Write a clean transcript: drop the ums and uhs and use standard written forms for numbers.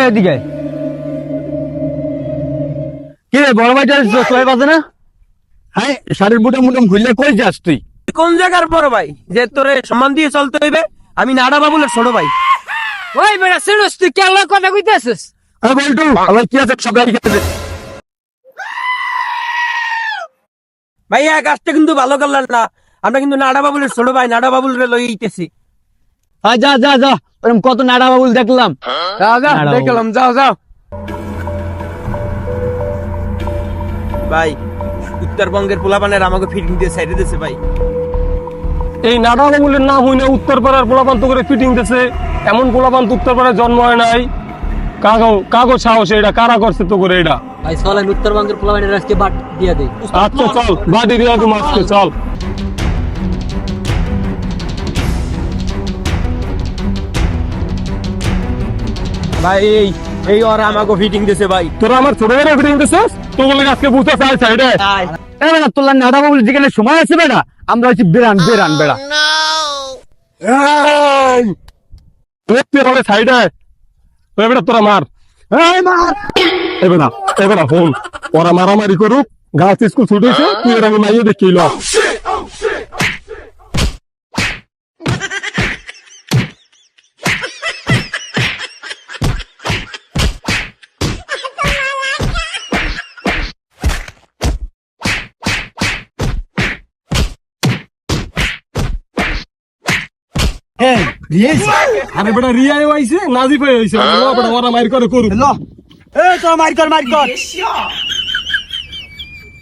এদিকে কি রে বড় ভাইটা সোয়ে বাজে না? হ্যাঁ, শাড়ির বুটা মুটাম ঘুরলে কই যাস তুই? কোন জায়গার বড় ভাই যে তোরে সম্মান দিয়ে চলতে হইবে? আমি নাড়া বাবুলের ছোট ভাই। ওই বেটা সিরিয়াস তুই কেলা কথা কইতেছিস? বলটু আমার কি আছে সব গাড়ি খেতে ভাইয়া কাজটা কিন্তু ভালো করলেন না। আমরা কিন্তু নাড়া বাবুলের ছোট ভাই, নাড়া বাবুলের লই আইতেছি। যা যা যা, ওরকম কত নাড়া বাবুল দেখলাম। দেখলাম, যাও যাও। ভাই উত্তরবঙ্গের পোলাপানের আমাকে ফিটিং দিয়ে সাইডে দিয়েছে ভাই। এই নাডা বাবুলের নাম হই না উত্তরপাড়ার পোলাপান্ত করে ফিটিং দিছে। এমন পোলাপান্ত উত্তরপাড়ায় জন্ম হয় নাই। কাগজ সাহস এটা কারা করছে তো করে এটা? ভাই চলেন উত্তরবঙ্গের পোলাপানের আজকে বাট দিয়া দেই। আচ্ছা চল, বাড়ি দিয়া তুমি আজকে চল। ভাই এই ওরা আমাকে ফিটিং দিয়েছে ভাই। তোরা আমার ছোট ভাইরা ফিটিং দিছিস, তোগুলো আজকে বুঝতে চাই সাইডে। বেটা তোর নাড়া বাবুল যেখানে সময় আছে বেটা, আমরা হচ্ছি বেড়ান বেড়ান বেড়া। সাইডে বেটা তোরা মার। এবার ফোন ওরা মারামারি করুক, গাছ স্কুল ছুটেছে, তুই এর আমি মাইয়ে দেখিল। আরে বেটা রিয়া আইছে, নাজিফ হয়েছে, ওরা মারি করে করুক। তোরা মার কর।